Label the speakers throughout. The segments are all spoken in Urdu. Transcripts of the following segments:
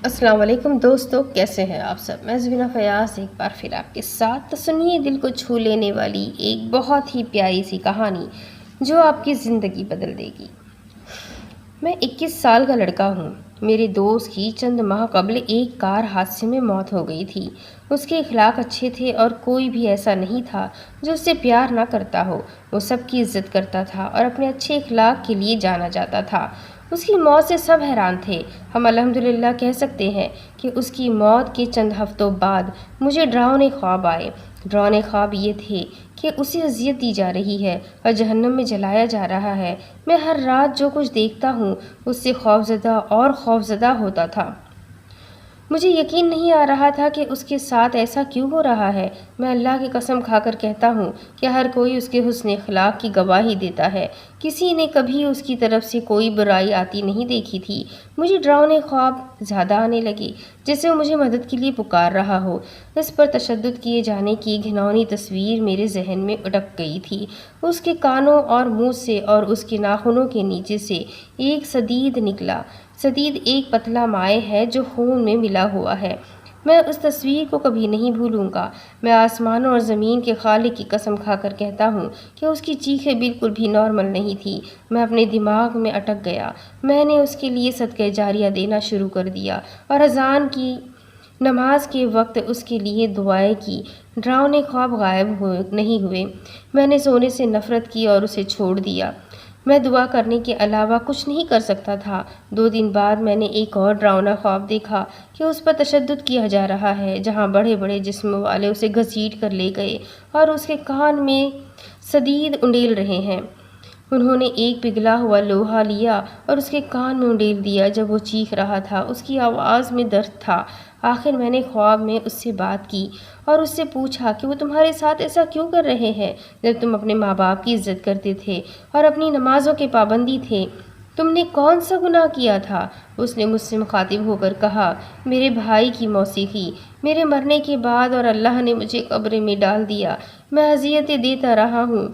Speaker 1: السلام علیکم دوستو، کیسے ہیں آپ سب؟ میں زبینہ فیاض ایک بار پھر آپ کے ساتھ تو سنیے دل کو چھو لینے والی ایک بہت ہی پیاری سی کہانی جو آپ کی زندگی بدل دے گی۔ میں 21 سال کا لڑکا ہوں۔ میرے دوست کی چند ماہ قبل ایک کار حادثے میں موت ہو گئی تھی۔ اس کے اخلاق اچھے تھے اور کوئی بھی ایسا نہیں تھا جو اس سے پیار نہ کرتا ہو۔ وہ سب کی عزت کرتا تھا اور اپنے اچھے اخلاق کے لیے جانا جاتا تھا۔ اس کی موت سے سب حیران تھے۔ ہم الحمدللہ کہہ سکتے ہیں کہ اس کی موت کے چند ہفتوں بعد مجھے ڈراؤنے خواب آئے۔ ڈراؤنے خواب یہ تھے کہ اسے اذیت دی جا رہی ہے اور جہنم میں جلایا جا رہا ہے۔ میں ہر رات جو کچھ دیکھتا ہوں اس سے خوفزدہ اور خوفزدہ ہوتا تھا۔ مجھے یقین نہیں آ رہا تھا کہ اس کے ساتھ ایسا کیوں ہو رہا ہے۔ میں اللہ کی قسم کھا کر کہتا ہوں کہ ہر کوئی اس کے حسن اخلاق کی گواہی دیتا ہے۔ کسی نے کبھی اس کی طرف سے کوئی برائی آتی نہیں دیکھی تھی۔ مجھے ڈراؤنے خواب زیادہ آنے لگے، جیسے وہ مجھے مدد کے لیے پکار رہا ہو۔ اس پر تشدد کیے جانے کی گھناؤنی تصویر میرے ذہن میں اٹک گئی تھی۔ اس کے کانوں اور منہ سے اور اس کے ناخنوں کے نیچے سے ایک سدید نکلا۔ سدید ایک پتلا مائع ہے جو خون میں ملا ہوا ہے۔ میں اس تصویر کو کبھی نہیں بھولوں گا۔ میں آسمانوں اور زمین کے خالق کی قسم کھا کر کہتا ہوں کہ اس کی چیخیں بالکل بھی نارمل نہیں تھی۔ میں اپنے دماغ میں اٹک گیا۔ میں نے اس کے لیے صدقہ جاریہ دینا شروع کر دیا اور اذان کی نماز کے وقت اس کے لیے دعائیں کی۔ ڈراؤنے خواب غائب نہیں ہوئے۔ میں نے سونے سے نفرت کی اور اسے چھوڑ دیا۔ میں دعا کرنے کے علاوہ کچھ نہیں کر سکتا تھا۔ 2 دن بعد میں نے ایک اور ڈراؤنا خواب دیکھا کہ اس پر تشدد کیا جا رہا ہے، جہاں بڑے بڑے جسم والے اسے گھسیٹ کر لے گئے اور اس کے کان میں سدید انڈیل رہے ہیں۔ انہوں نے ایک پگھلا ہوا لوہا لیا اور اس کے کان میں انڈیل دیا جب وہ چیخ رہا تھا۔ اس کی آواز میں درد تھا۔ آخر میں نے خواب میں اس سے بات کی اور اس سے پوچھا کہ وہ تمہارے ساتھ ایسا کیوں کر رہے ہیں جب تم اپنے ماں باپ کی عزت کرتے تھے اور اپنی نمازوں کے پابندی تھے۔ تم نے کون سا گناہ کیا تھا؟ اس نے مجھ سے مخاطب ہو کر کہا، میرے بھائی کی موسیقی۔ میرے مرنے کے بعد اور اللہ نے مجھے قبر میں ڈال دیا، میں اذیتیں دیتا رہا ہوں۔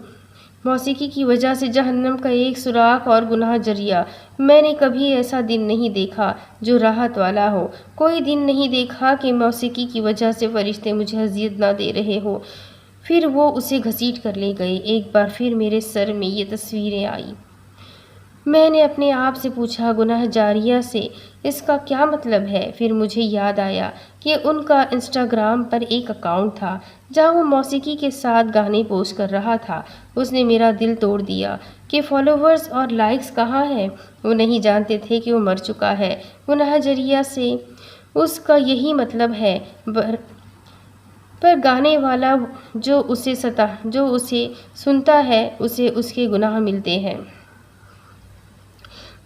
Speaker 1: موسیقی کی وجہ سے جہنم کا ایک سوراخ اور گناہ جریا۔ میں نے کبھی ایسا دن نہیں دیکھا جو راحت والا ہو۔ کوئی دن نہیں دیکھا کہ موسیقی کی وجہ سے فرشتے مجھے اذیت نہ دے رہے ہوں۔ پھر وہ اسے گھسیٹ کر لے گئے۔ ایک بار پھر میرے سر میں یہ تصویریں آئیں۔ میں نے اپنے آپ سے پوچھا، گناہ جاریہ سے اس کا کیا مطلب ہے؟ پھر مجھے یاد آیا کہ ان کا انسٹاگرام پر ایک اکاؤنٹ تھا جہاں وہ موسیقی کے ساتھ گانے پوسٹ کر رہا تھا۔ اس نے میرا دل توڑ دیا کہ فالوورز اور لائکس کہاں ہیں۔ وہ نہیں جانتے تھے کہ وہ مر چکا ہے۔ گناہ جاریہ سے اس کا یہی مطلب ہے، پر گانے والا جو اسے سنتا ہے اسے اس کے گناہ ملتے ہیں۔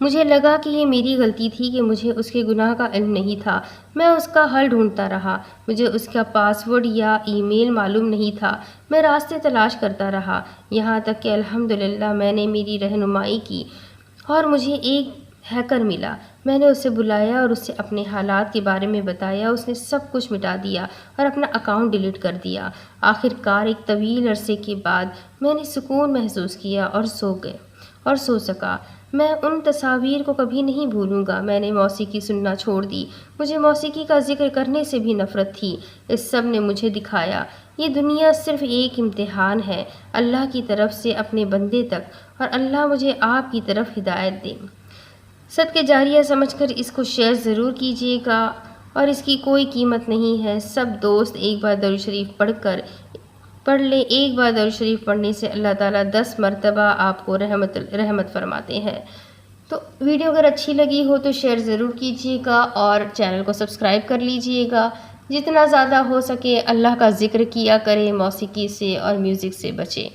Speaker 1: مجھے لگا کہ یہ میری غلطی تھی کہ مجھے اس کے گناہ کا علم نہیں تھا۔ میں اس کا حل ڈھونڈتا رہا۔ مجھے اس کا پاس ورڈ یا ای میل معلوم نہیں تھا۔ میں راستے تلاش کرتا رہا، یہاں تک کہ الحمدللہ میں نے میری رہنمائی کی اور مجھے ایک ہیکر ملا۔ میں نے اسے بلایا اور اسے اپنے حالات کے بارے میں بتایا۔ اس نے سب کچھ مٹا دیا اور اپنا اکاؤنٹ ڈیلیٹ کر دیا۔ آخر کار ایک طویل عرصے کے بعد میں نے سکون محسوس کیا اور سو سکا۔ میں ان تصاویر کو کبھی نہیں بھولوں گا۔ میں نے موسیقی سننا چھوڑ دی۔ مجھے موسیقی کا ذکر کرنے سے بھی نفرت تھی۔ اس سب نے مجھے دکھایا یہ دنیا صرف ایک امتحان ہے اللہ کی طرف سے اپنے بندے تک، اور اللہ مجھے آپ کی طرف ہدایت دے۔ صدقہ جاریہ سمجھ کر اس کو شیئر ضرور کیجیے گا اور اس کی کوئی قیمت نہیں ہے۔ سب دوست ایک بار درود شریف پڑھ لیں۔ ایک بار درود شریف پڑھنے سے اللہ تعالیٰ 10 مرتبہ آپ کو رحمت فرماتے ہیں۔ تو ویڈیو اگر اچھی لگی ہو تو شیئر ضرور کیجیے گا اور چینل کو سبسکرائب کر لیجیے گا۔ جتنا زیادہ ہو سکے اللہ کا ذکر کیا کریں، موسیقی سے اور میوزک سے بچیں۔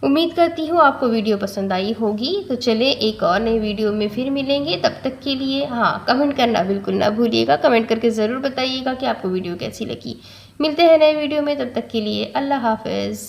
Speaker 1: امید کرتی ہوں آپ کو ویڈیو پسند آئی ہوگی۔ تو چلیں ایک اور نئے ویڈیو میں پھر ملیں گے، تب تک کے لیے کمنٹ کرنا بالکل نہ بھولیے گا۔ کمنٹ کر کے ضرور بتائیے گا کہ آپ کو ویڈیو کیسی لگی۔ ملتے ہیں نئے ویڈیو میں، تب تک کے لیے اللہ حافظ۔